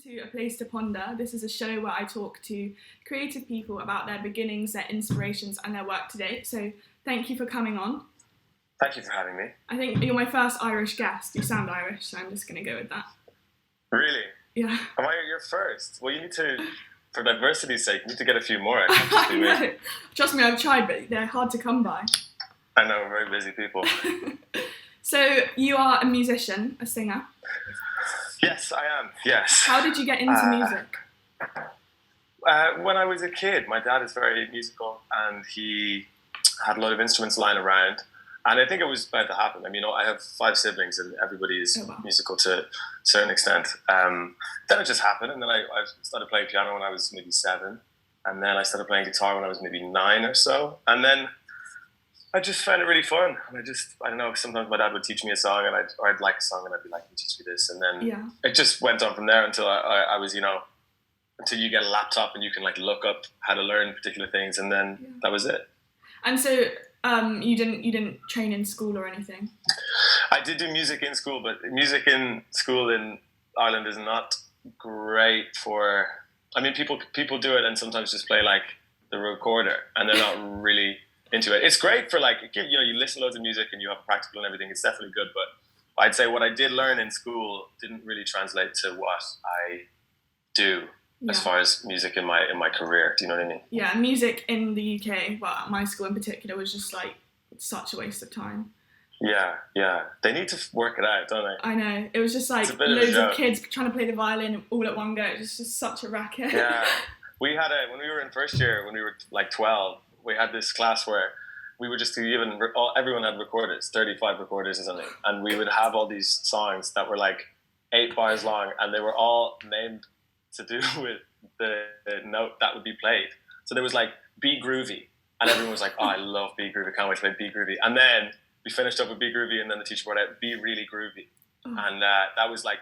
To A Place to Ponder. This is a show where I talk to creative people about their beginnings, their inspirations, and their work to date. So thank you for coming on. Thank you for having me. I think you're my first Irish guest. You sound Irish, so I'm just going to go with that. Really? Yeah. Am I your first? Well, you need to, for diversity's sake, you need to get a few more. I can't just be me. I know. Trust me, I've tried, but they're hard to come by. I know, we're very busy people. So you are a musician, a singer. Yes, I am. Yes. How did you get into music? When I was a kid, my dad is very musical, and he had a lot of instruments lying around. And I think it was bound to happen. I mean, I have 5 siblings, and everybody is musical to a certain extent. Then it just happened, and then I started playing piano when I was maybe 7, and then I started playing guitar when I was maybe 9 or so, and then I just found it really fun. And I don't know, sometimes my dad would teach me a song, and I'd like a song, and I'd be like, "You teach me this," and then it just went on from there until I was, until you get a laptop and you can like look up how to learn particular things, and then that was it. And so you didn't train in school or anything? I did do music in school, but music in school in Ireland is not great for. I mean, people do it and sometimes just play like the recorder, and they're not really into it. It's great for like, you listen to loads of music and you have practical and everything. It's definitely good, but I'd say what I did learn in school didn't really translate to what I do as far as music in my career. Do you know what I mean? Yeah, music in the UK, well, at my school in particular, was just like such a waste of time. Yeah. They need to work it out, don't they? I know. It was just like loads of kids trying to play the violin all at one go. It was just such a racket. Yeah. We had when we were in first year, when we were like 12, we had this class where we were just given, everyone had recorders, 35 recorders or something, and we would have all these songs that were like 8 bars long, and they were all named to do with the note that would be played. So there was like Be Groovy, and everyone was like, "Oh, I love Be Groovy, can't wait to play Be Groovy." And then we finished up with Be Groovy, and then the teacher brought out Be Really Groovy. And that was like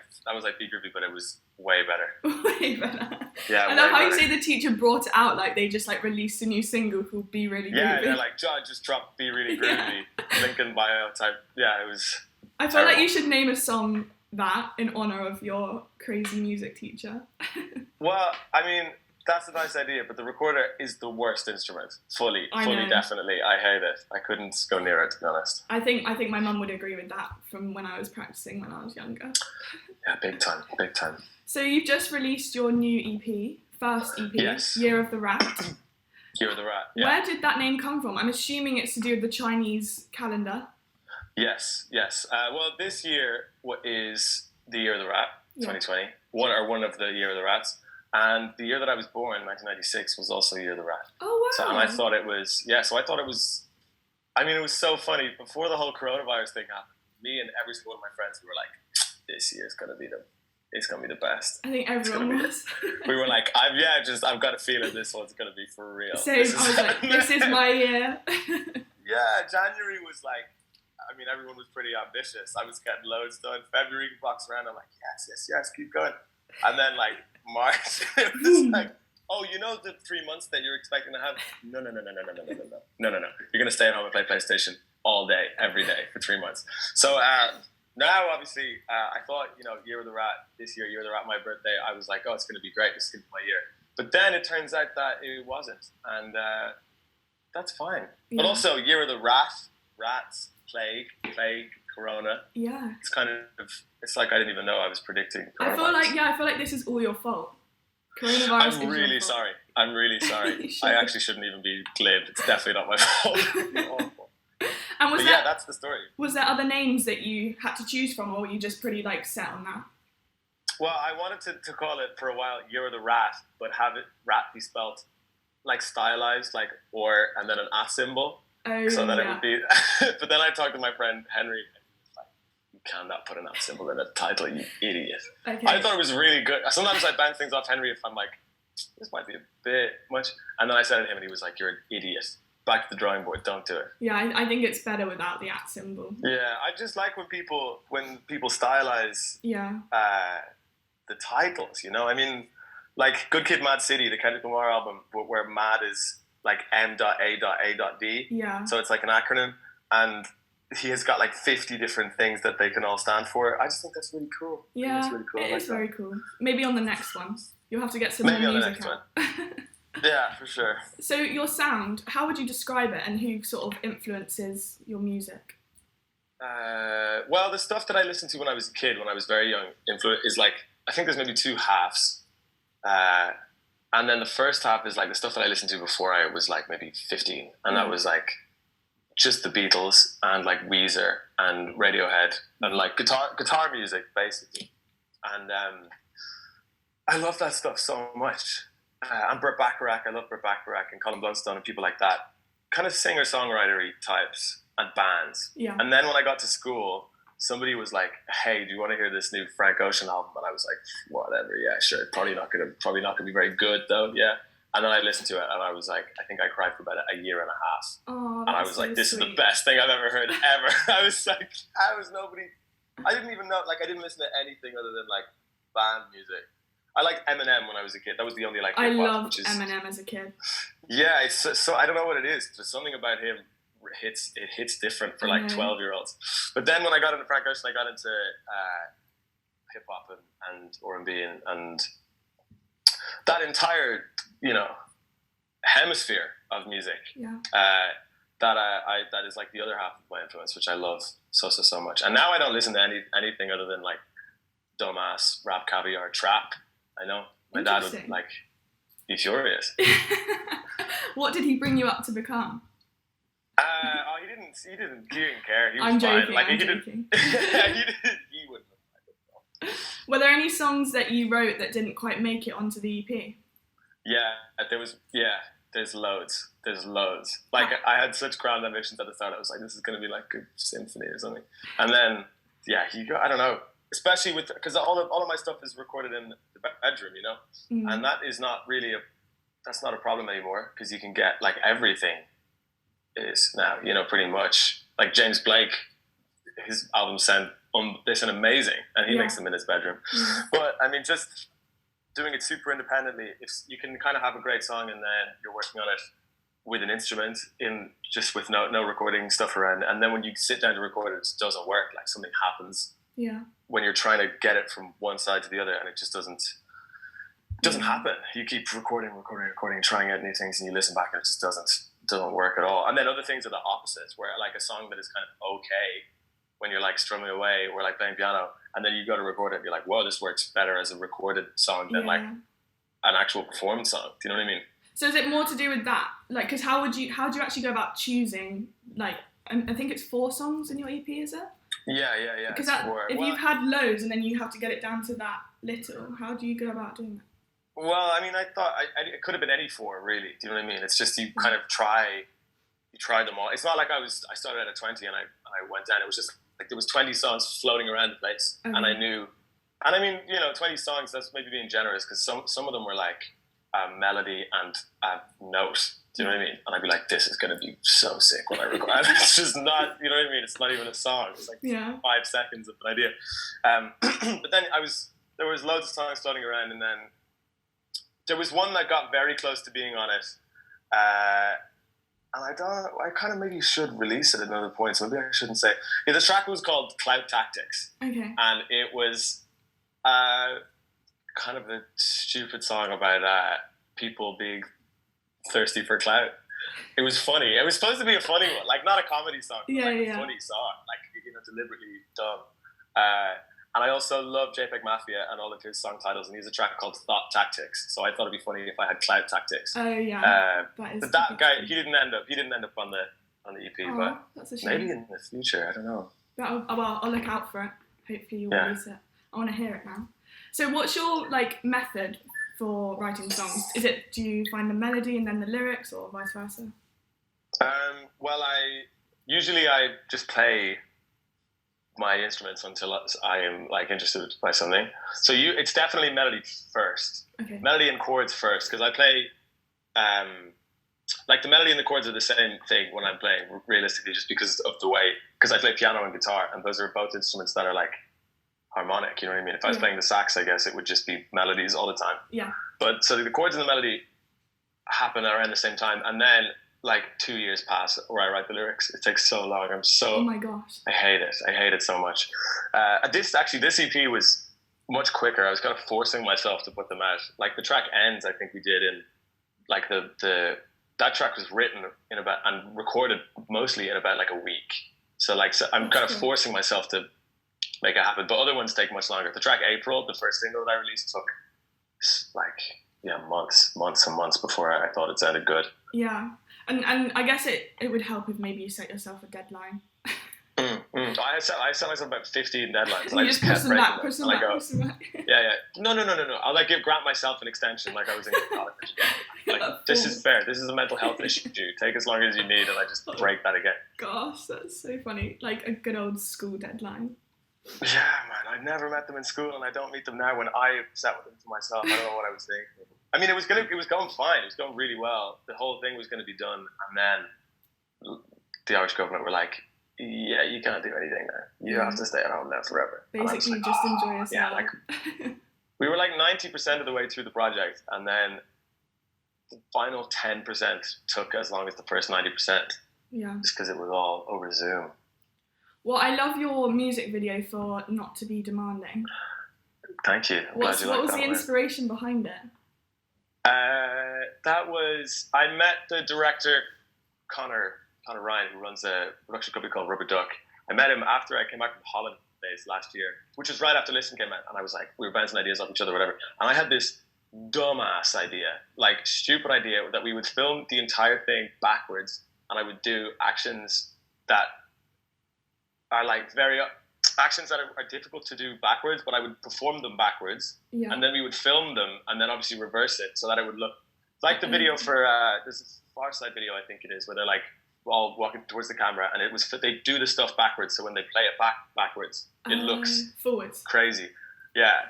Be Groovy, but it was way better. Way better. Yeah. I love how you say the teacher brought it out like they just like released a new single called Be Really Groovy. Yeah, they're like, "John, just drop Be Really Groovy." Link in bio type. Yeah, it was. I feel like you should name a song that in honor of your crazy music teacher. Well, I mean, that's a nice idea, but the recorder is the worst instrument. Fully, definitely. I hate it. I couldn't go near it, to be honest. I think my mum would agree with that from when I was practicing when I was younger. Yeah, big time. So you've just released your new EP, first EP, yes. Year of the Rat. Year of the Rat, yeah. Where did that name come from? I'm assuming it's to do with the Chinese calendar. Yes. Well, this year is the Year of the Rat, 2020. One of the Year of the Rats. And the year that I was born, 1996, was also Year of the Rat. Oh, wow. So, and I thought it was, it was so funny. Before the whole coronavirus thing happened, me and every single one of my friends, we were like, this year's going to be the best. I think everyone was. We were like, I've got a feeling this one's going to be for real. Same, I was like, this is my year. Yeah, January was like, everyone was pretty ambitious. I was getting loads done. February box around, I'm like, yes, keep going. And then like March, it was like, oh, the 3 months that you're expecting to have? No. You're going to stay at home and play PlayStation all day, every day for 3 months. So now, obviously, I thought, Year of the Rat, this year, Year of the Rat, my birthday, I was like, oh, it's going to be great. This is going to be my year. But then it turns out that it wasn't. And that's fine. Yeah. But also, Year of the Rat, rats, plague, corona. Yeah. It's kind of, it's like I didn't even know I was predicting coronavirus. I feel like this is all your fault. Coronavirus I'm really sorry. I actually shouldn't even be glib. It's definitely not my fault. And that's the story. Was there other names that you had to choose from, or were you just pretty like set on that? Well, I wanted to call it for a while Year of the Rat, but have it rat be spelt like stylized, like and then an at symbol. Oh, so that it would be. But then I talked to my friend Henry, and he was like, "You cannot put an at symbol in a title, you idiot." Okay. I thought it was really good. Sometimes I bounce things off Henry if I'm like, this might be a bit much. And then I said to him, and he was like, "You're an idiot. Back to the drawing board. Don't do it." Yeah, I think it's better without the at symbol. Yeah, I just like when people stylize the titles. Like Good Kid, Mad City, the Kendrick Lamar album, where Mad is like M.A.A.D. Yeah. So it's like an acronym, and he has got like 50 different things that they can all stand for. I just think that's really cool. Yeah, really cool. It is very cool. Maybe on the next one. You'll have to get some more music out. Yeah, for sure. So your sound, how would you describe it, and who sort of influences your music? Well, the stuff that I listened to when I was a kid, when I was very young, is like, I think there's maybe two halves. And then the first half is like the stuff that I listened to before I was like maybe 15. And that was like just the Beatles and like Weezer and Radiohead and like guitar music, basically. And I love that stuff so much. And Burt Bacharach, I love Burt Bacharach and Colin Blunstone and people like that. Kind of singer-songwriter-y types and bands. Yeah. And then when I got to school, somebody was like, "Hey, do you want to hear this new Frank Ocean album?" And I was like, "Whatever, yeah, sure. Probably not gonna be very good though, yeah." And then I listened to it, and I was like, I think I cried for about a year and a half. Oh, and I was like, "This is the best thing I've ever heard ever." I was like, I didn't even know, like, I didn't listen to anything other than like band music. I liked Eminem when I was a kid. That was the only like. I loved Eminem as a kid. Yeah, it's so I don't know what it is. There's something about him. It hits different for like 12-year-olds. But then when I got into Frank Ocean, I got into hip hop and R&B and that entire hemisphere of music. Yeah. That is like the other half of my influence, which I love so much. And now I don't listen to anything other than like dumbass rap, caviar, trap. I know my dad would like be furious. What did he bring you up to become? He didn't care. He was I'm fine. joking. Like I'm joking. He wouldn't. Were there any songs that you wrote that didn't quite make it onto the EP? There's loads. Like I had such grand ambitions at the start. I was like, this is going to be like a symphony or something. And then, I don't know. Especially because all of my stuff is recorded in the bedroom, and that is not really that's not a problem anymore because you can get like everything is now, pretty much like James Blake, his albums sound amazing, and he makes them in his bedroom. But I mean, just doing it super independently, if you can kind of have a great song and then you're working on it with an instrument just with no recording stuff around, and then when you sit down to record it, it just doesn't work. Like something happens. Yeah. When you're trying to get it from one side to the other, and it just doesn't happen. You keep recording, trying out new things, and you listen back, and it just doesn't work at all. And then other things are the opposites, where like a song that is kind of okay when you're like strumming away or like playing piano, and then you go to record it and you're like, whoa, this works better as a recorded song than like an actual performed song. Do you know what I mean? So is it more to do with that? Like, because how do you actually go about choosing, like, I think it's 4 songs in your EP, is it? Yeah. Because if you've had loads and then you have to get it down to that little, how do you go about doing that? Well, I mean, I thought it could have been any 4, really. Do you know what I mean? It's just you kind of try them all. It's not like I started at 20 and I went down. It was just like there was 20 songs floating around the place, and I knew. And I mean, 20 songs, that's maybe being generous because some of them were like a melody and a note. Do you know what I mean? And I'd be like, this is going to be so sick when I record. And it's just not, you know what I mean? It's not even a song. It's like 5 seconds of an idea. But then there was loads of songs floating around, and then there was one that got very close to being on it. And I kind of maybe should release it at another point, so maybe I shouldn't say. Yeah, the track was called Clout Tactics. Okay. And it was kind of a stupid song about people being thirsty for clout. It was funny. It was supposed to be a funny one, like not a comedy song, but a funny song, like deliberately dumb. And I also love JPEG Mafia and all of his song titles, and he has a track called Thought Tactics. So I thought it'd be funny if I had Clout Tactics. Oh yeah, but that guy he didn't end up on the EP, but that's a shame. Maybe in the future, I don't know. I'll look out for it. Hopefully you'll release it. I want to hear it now. So what's your method for writing songs? Do you find the melody and then the lyrics, or vice versa? Well, I usually just play my instruments until I am interested by something. So it's definitely melody first. Okay. Melody and chords first, because I play the melody and the chords are the same thing when I'm playing, realistically, just because of the way, because I play piano and guitar, and those are both instruments that are harmonic, you know what I mean? If I was playing the sax, I guess it would just be melodies all the time. Yeah. But so the chords and the melody happen around the same time, and then like 2 years pass where I write the lyrics. It takes so long. Oh my gosh. I hate it. I hate it so much. This EP was much quicker. I was kind of forcing myself to put them out. Like the track Ends, I think we did in like that track was written in about and recorded mostly in about like a week. So I'm kind of forcing myself to make it happen. But other ones take much longer. The track April, the first single that I released, took months and months before I thought it sounded good. Yeah. And I guess it would help if maybe you set yourself a deadline. I set myself about 15 deadlines. And you I just kept breaking them. Press them back. Yeah. No. I'll grant myself an extension like I was in college. Like, this is fair. This is a mental health issue. Take as long as you need, and I just break that again. Gosh, that's so funny. Like a good old school deadline. Yeah, man. I never met them in school, and I don't meet them now when I set with them for myself. I don't know what I was thinking. I mean, it was going fine. It was going really well. The whole thing was going to be done, and then the Irish government were like, "Yeah, you can't do anything now. You have to stay at home now forever." Basically, just enjoy yourself. Yeah, we were like 90% of the way through the project, and then the final 10% took as long as the first 90%. Yeah. Just because it was all over Zoom. Well, I love your music video for Not to Be Demanding. Thank you. What was the inspiration behind it? I met the director, Connor Ryan, who runs a production company called Rubber Duck. I met him after I came back from holidays last year, which was right after Listen came out, and I was like, we were bouncing ideas off each other, whatever. And I had this dumbass idea, like stupid idea, that we would film the entire thing backwards, and I would do actions that are like actions that are difficult to do backwards, but I would perform them backwards, and then we would film them, and then obviously reverse it so that it would look like the video for there's a Far Side video, I think it is, where they're like all walking towards the camera, and they do the stuff backwards, so when they play it backwards, it looks forwards crazy. Yeah.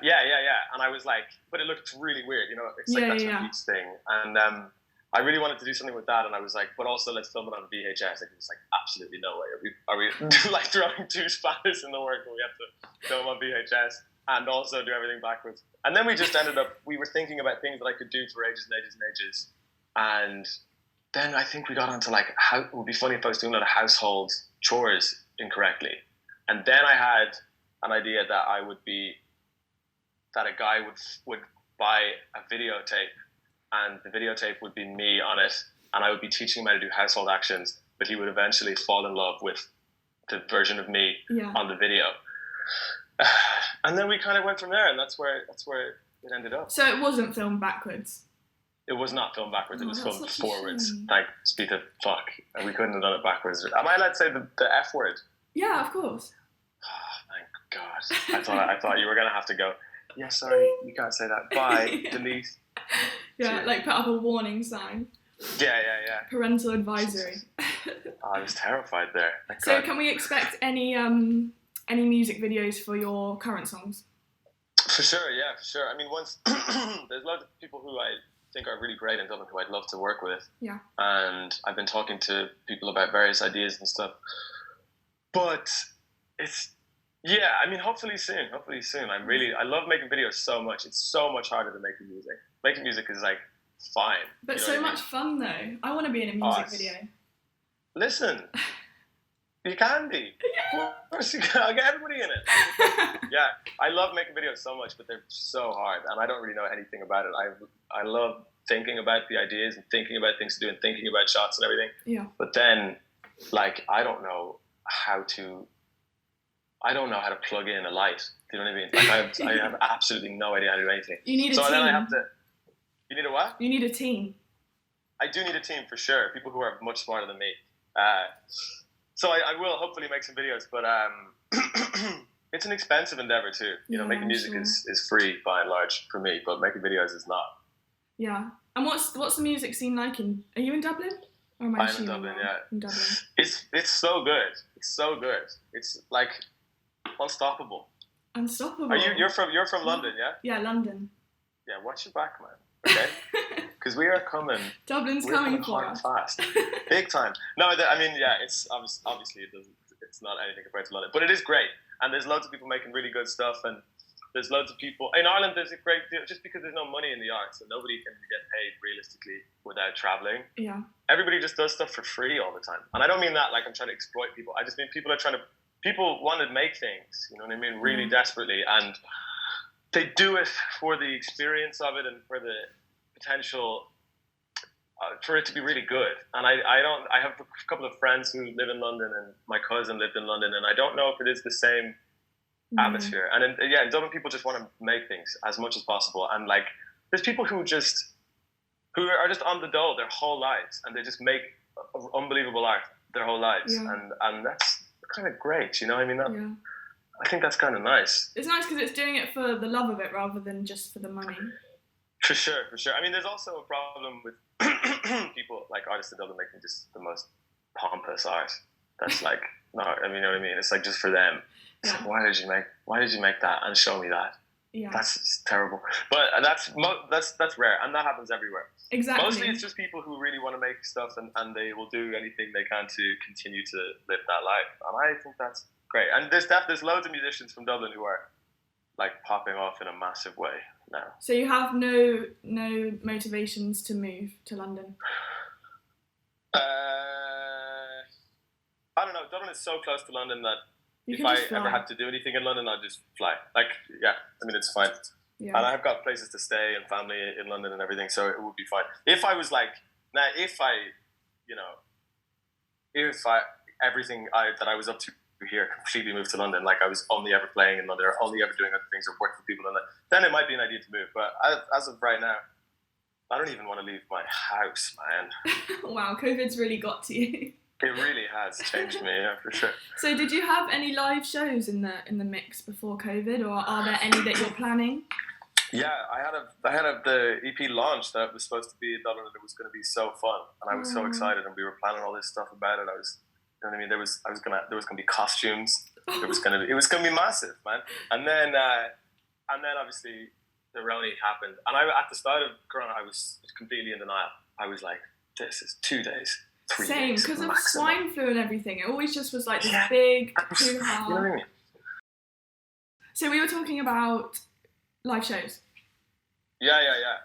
And I was like, but it looked really weird, you know. It's like that's a beach thing, and I really wanted to do something with that, and I was like, but also let's film it on VHS. Like, it was like, absolutely no way. Are we like throwing two spanners in the work where we have to film on VHS and also do everything backwards? And then we just ended up, we were thinking about things that I could do for ages and ages and ages. And then I think we got onto like, how it would be funny if I was doing a lot of household chores incorrectly. And then I had an idea that a guy would buy a videotape, and the videotape would be me on it, and I would be teaching him how to do household actions, but he would eventually fall in love with the version of me on the video. And then we kind of went from there, and that's where it ended up. So it wasn't filmed backwards? It was not filmed backwards, it was filmed forwards. Thanks be to fuck. And we couldn't have done it backwards. Am I allowed to say the F word? Yeah, of course. Oh, thank God. I thought you were going to have to go, yeah, sorry, you can't say that. Bye, delete. Yeah, like put up a warning sign. Yeah. Parental advisory. I was terrified there. So can we expect any music videos for your current songs? For sure. I mean, there's lots of people who I think are really great in Dublin who I'd love to work with. Yeah. And I've been talking to people about various ideas and stuff. But hopefully soon. I love making videos so much. It's so much harder than making music. Making music is like fine. But so much fun though. I want to be in a music video. Listen, you can be. Yeah. Of course you can. I'll get everybody in it. Yeah, I love making videos so much, but they're so hard, and I don't really know anything about it. I love thinking about the ideas and thinking about things to do and thinking about shots and everything. Yeah. But then, like, I don't know how to plug in a light. Do you know what I mean? Like, I have absolutely no idea how to do anything. You need a team. So then I have to. You need a what? You need a team. I do need a team for sure. People who are much smarter than me. So I will hopefully make some videos, but it's an expensive endeavor too. You know, making music is free by and large for me, but making videos is not. Yeah. And what's the music scene like are you in Dublin? Or am I I'm in Dublin, yeah. In Dublin. It's so good. It's so good. It's like unstoppable. Unstoppable. You're from London, yeah? Yeah, London. Yeah, watch your back, man. Okay, because we are coming. Dublin's coming for us fast, big time. No, it's obviously it's not anything compared to London, but it is great, and there's loads of people making really good stuff, and There's loads of people in Ireland. There's a great deal just because there's no money in the arts, so nobody can get paid realistically without traveling. Yeah. Everybody just does stuff for free all the time, and I don't mean that like I'm trying to exploit people. I just mean people want to make things. You know what I mean? Really desperately, and they do it for the experience of it and for the potential. For it to be really good, and I have a couple of friends who live in London, and my cousin lived in London, and I don't know if it is the same atmosphere. And in Dublin, people just want to make things as much as possible, and like there's people who are just on the dole their whole lives, and they just make unbelievable art their whole lives, and that's kind of great, you know. I mean, I think that's kind of nice. It's nice because it's doing it for the love of it rather than just for the money. For sure. I mean, there's also a problem with people like artists in Dublin making just the most pompous art. That's like, no, I mean, you know what I mean? It's like just for them. It's like, why did you make that and show me that? Yeah. That's just terrible. But that's rare, and that happens everywhere. Exactly. Mostly it's just people who really want to make stuff and they will do anything they can to continue to live that life. And I think that's great. And there's loads of musicians from Dublin who are like popping off in a massive way now. So you have no motivations to move to London? I don't know. Dublin is so close to London that if I ever had to do anything in London, I'd just fly. Like, yeah, I mean, it's fine. Yeah. And I've got places to stay and family in London and everything, so it would be fine. If I was like, everything that I was up to here completely moved to London, like I was only ever playing in London or only ever doing other things or working for people in London, then it might be an idea to move. But as of right now, I don't even want to leave my house, man. Wow, COVID's really got to you. It really has changed me, yeah, for sure. So did you have any live shows in the mix before COVID, or are there any that you're planning? Yeah, I had the EP launch that was supposed to be in Dublin, and it was going to be so fun, and I was so excited, and we were planning all this stuff about it. You know what I mean? There was gonna be costumes. It was gonna be massive, man. And then obviously the Roni happened, and at the start of Corona, I was completely in denial. I was like, this is 2 days. 3 Same, days because of maximum. swine flu and everything. It always just was like this big hoo-ha. You know what I mean? So we were talking about live shows. Yeah. I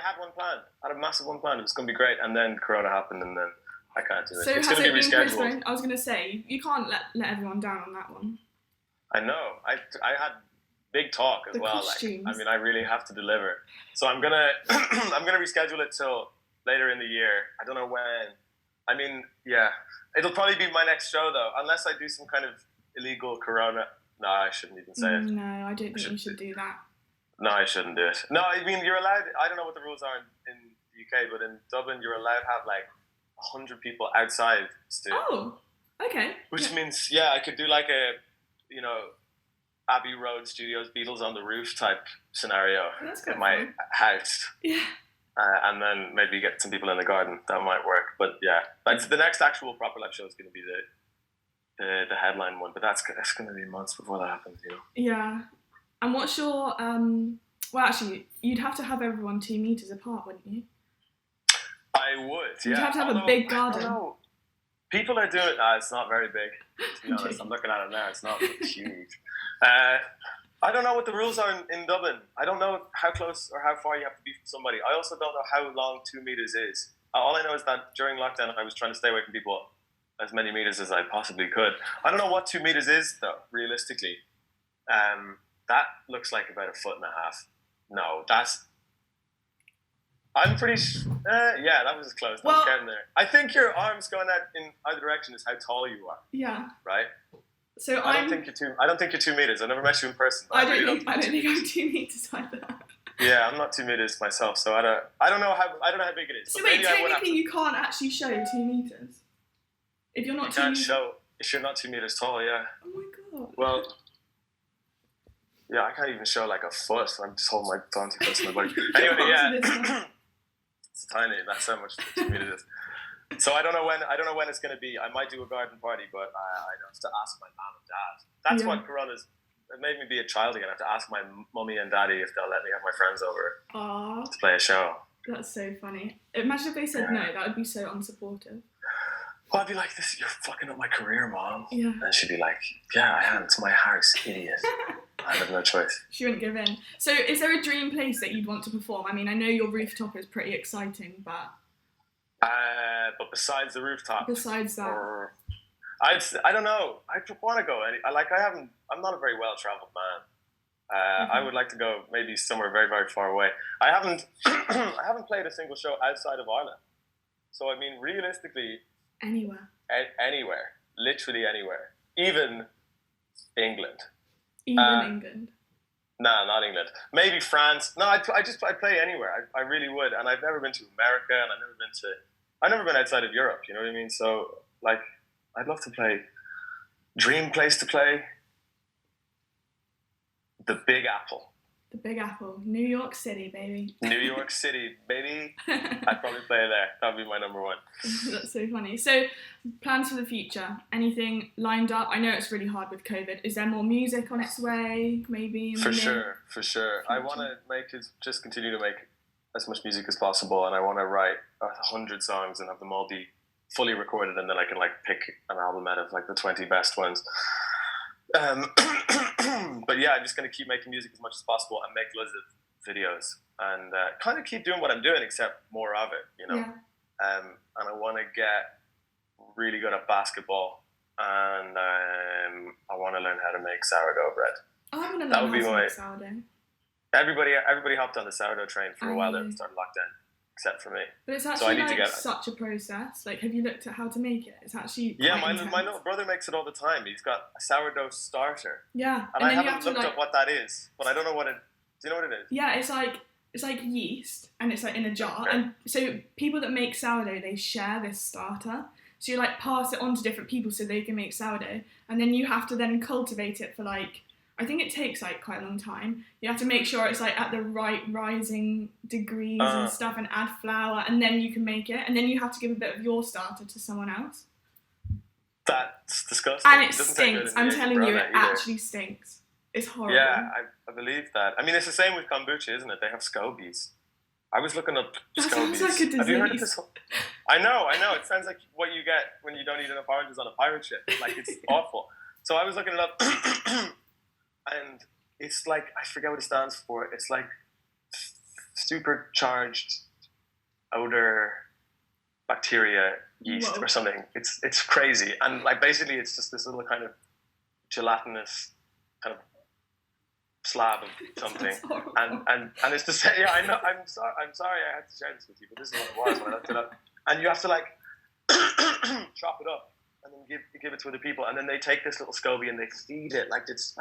had one planned. I had a massive one planned. It was going to be great, and then Corona happened, and then I can't do it. So it's has going it to be been rescheduled. postponed? I was going to say, you can't let everyone down on that one. I know. I had big talk as well. Costumes. Like, I mean, I really have to deliver. So I'm gonna reschedule it till later in the year. I don't know when. I mean, yeah, it'll probably be my next show though, unless I do some kind of illegal Corona. No, I shouldn't even say it. No, I don't think you should do that. No, I shouldn't do it. No, I mean, you're allowed. I don't know what the rules are in the UK, but in Dublin, you're allowed to have like 100 people outside still. Oh, okay. Which means, yeah, I could do like a, Abbey Road Studios, Beatles on the Roof type scenario in my house. Yeah. And then maybe get some people in the garden. That might work. But yeah, like the next actual proper live show is going to be the headline one. But that's going to be months before that happens, Yeah. And what's your well, actually, you'd have to have everyone 2 meters apart, wouldn't you? I would. Yeah. You'd have to have a big garden. People are doing it. It's not very big. To be honest, I'm looking at it now. It's not huge. I don't know what the rules are in Dublin. I don't know how close or how far you have to be from somebody. I also don't know how long 2 meters is. All I know is that during lockdown, I was trying to stay away from people as many meters as I possibly could. I don't know what 2 meters is, though, realistically. That looks like about 1.5 feet. No, I'm pretty yeah, that was close. I was getting there. I think your arms going out in either direction is how tall you are. Yeah. Right? So I don't think you're 2 meters. I've never met you in person. I don't think I'm 2 meters either. Yeah, I'm not 2 meters myself, so I don't know how big it is. So wait, technically you can't actually show 2 meters. If you're not 2 meters. Show if you're not 2 meters tall, yeah. Oh my god. Well, yeah, I can't even show like a foot. I'm just holding my phone too close to my body. Anyway, yeah. It's tiny. That's how much 2 meters is. So I don't know when it's going to be. I might do a garden party, but I have to ask my mom and dad. That's what Corona's. It made me be a child again. I have to ask my mummy and daddy if they'll let me have my friends over to play a show. That's so funny. Imagine if they said no. That would be so unsupportive. Well, I'd be like, you're fucking up my career, Mom. Yeah. And she'd be like, yeah, I am. It's my house, idiot. I have no choice. She wouldn't give in. So is there a dream place that you'd want to perform? I mean, I know your rooftop is pretty exciting, but... But besides the rooftop... Besides that... I don't know. I want to go. I'm not a very well-travelled man. I would like to go maybe somewhere very, very far away. I haven't played a single show outside of Ireland. So, I mean, realistically... Anywhere. Anywhere. Literally anywhere. Even England. England? No, not England. Maybe France. No, I'd play anywhere. I really would. And I've never been to America, and I've never been outside of Europe, you know what I mean? So, like, I'd love to play. Dream place to play? The Big Apple. The Big Apple. New York City, baby. New York City, baby. I'd probably play there. That would be my number one. That's so funny. So, plans for the future? Anything lined up? I know it's really hard with COVID. Is there more music on its way, maybe? For sure. I want to just continue to make as much music as possible, and I want to write 100 songs and have them all be fully recorded, and then I can pick an album out of the 20 best ones. But yeah, I'm just going to keep making music as much as possible and make loads of videos and kind of keep doing what I'm doing, except more of it, you know. Yeah. And I want to get really good at basketball, and I want to learn how to make sourdough bread. I want to learn how to make sourdough. Everybody hopped on the sourdough train for a while there and started lockdown, except for me. But it's actually such a process. Have you looked at how to make it? It's actually my little brother makes it all the time. He's got a sourdough starter. Yeah, and I haven't looked up what that is, but I don't know what it. Do you know what it is? Yeah, it's like yeast, and it's in a jar. Okay. And so people that make sourdough, they share this starter. So you pass it on to different people so they can make sourdough, and then you have to then cultivate it for I think it takes quite a long time. You have to make sure it's at the right rising degrees and stuff, and add flour, and then you can make it. And then you have to give a bit of your starter to someone else. That's disgusting. And it stinks. I'm telling you, it actually stinks. It's horrible. Yeah, I believe that. I mean, it's the same with kombucha, isn't it? They have scobies. I was looking up scobies. That sounds like a disease. Have you heard of this? I know. It sounds like what you get when you don't eat enough oranges on a pirate ship. It's awful. So I was looking it up. And it's I forget what it stands for. It's supercharged odor bacteria yeast or something. It's crazy. And basically it's just this little kind of gelatinous kind of slab of something. And it's the same. Yeah, I know. I'm sorry I had to share this with you, but this is what it was when I looked it up. And you have to chop it up and then give it to other people, and then they take this little SCOBY and they feed it it's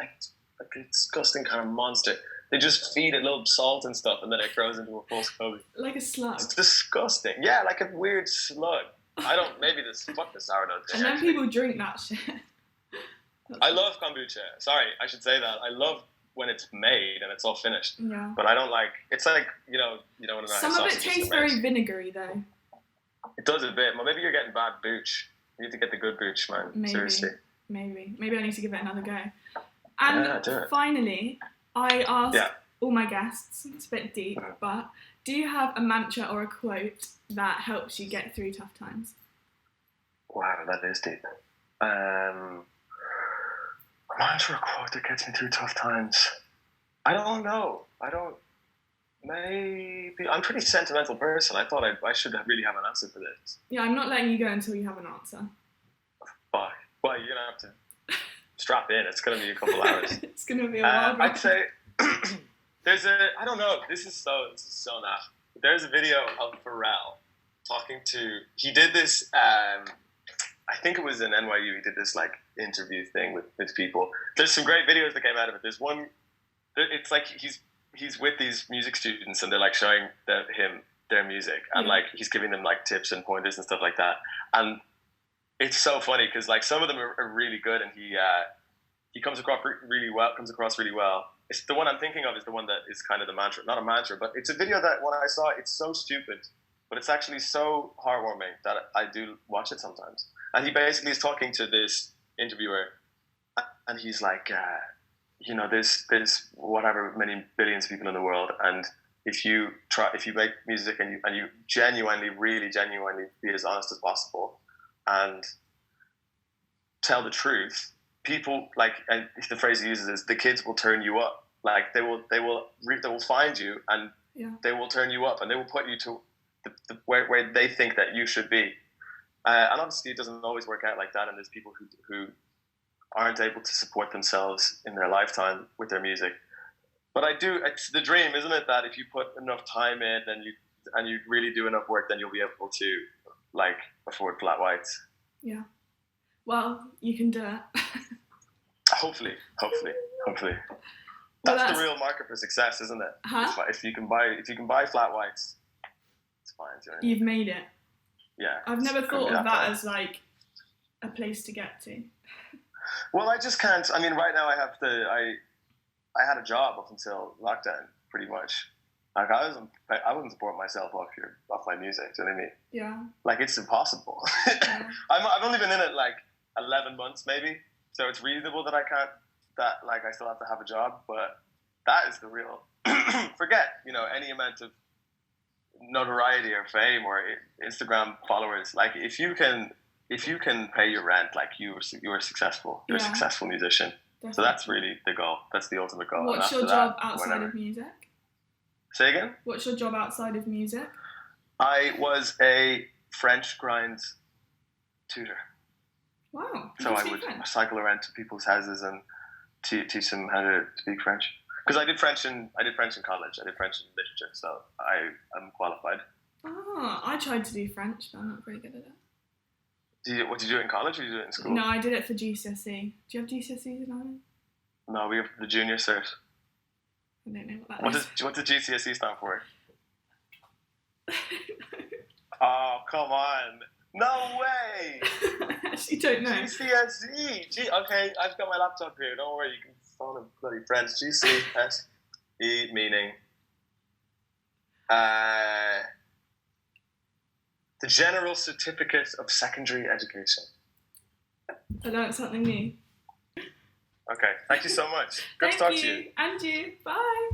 a disgusting kind of monster. They just feed it little salt and stuff, and then it grows into a full SCOBY. Like a slug. It's disgusting. Yeah, like a weird slug. Fuck the sourdough thing. And then people drink that shit. I love kombucha. Sorry, I should say that. I love when it's made and it's all finished. Yeah. But I don't it's you don't want to know. Some of it tastes very vinegary though. It does a bit. Well, maybe you're getting bad booch. You need to get the good booch, man. Maybe. Seriously. Maybe I need to give it another go. And finally, I ask all my guests, it's a bit deep, but do you have a mantra or a quote that helps you get through tough times? Wow, that is deep. A mantra or quote that gets me through tough times? I don't know. Maybe. I'm a pretty sentimental person. I thought I should really have an answer for this. Yeah, I'm not letting you go until you have an answer. Why? Well, you're going to have to strap in. It's going to be a couple hours. It's going to be a while. I'd say I don't know. This is so naff. There's a video of Pharrell talking to, he did this, I think it was in NYU, he did this interview thing with people. There's some great videos that came out of it. There's one, it's he's with these music students and they're showing him their music and he's giving them tips and pointers and stuff like that. And it's so funny because some of them are really good, and he comes across really well. It's the one I'm thinking of is the one that is kind of the mantra, not a mantra, but it's a video that when I saw it's so stupid, but it's actually so heartwarming that I do watch it sometimes. And he basically is talking to this interviewer, and he's there's whatever many billions of people in the world, and if you make music and you really genuinely be as honest as possible, and tell the truth, people like, and the phrase he uses is, the kids will turn you up. Like they will find you, and they will turn you up, and they will put you to where they think that you should be. And obviously, it doesn't always work out like that, and there's people who aren't able to support themselves in their lifetime with their music. But it's the dream, isn't it, that if you put enough time in and you really do enough work, then you'll be able to like afford flat whites. Yeah. Well, you can do it. Hopefully. Well, That's the real market for success, isn't it? Huh? If you can buy flat whites, it's fine. Do you know what I mean? You've made it. Yeah. I've never thought of that as like a place to get to. Well, I just can't. I mean, right now I had a job up until lockdown, pretty much. Like I wouldn't support myself off my music. Do you know what I mean? Yeah. Like it's impossible. Yeah. I've only been in it like 11 months maybe, so it's reasonable that I still have to have a job. But that is the real. Forget any amount of notoriety or fame or Instagram followers. Like if you can pay your rent, like you're successful. You're a successful musician. Definitely. So that's really the goal. That's the ultimate goal. What's your job outside of music? Say again? What's your job outside of music? I was a French grind tutor. Wow. So I would cycle around to people's houses and teach them how to speak French. Because I did French in college. I did French in literature, so I am qualified. I tried to do French, but I'm not very good at it. What did you do it in college, or did you do it in school? No, I did it for GCSE. Do you have GCSEs in Ireland? No, we have the junior cert. I don't know what that is. What does GCSE stand for? Oh, come on. No way! I actually don't know. GCSE! Okay, I've got my laptop here. Don't worry, you can phone in bloody French. GCSE meaning the General Certificate of Secondary Education. I learned something new. Okay, thank you so much. Good to talk to you. And you. Bye.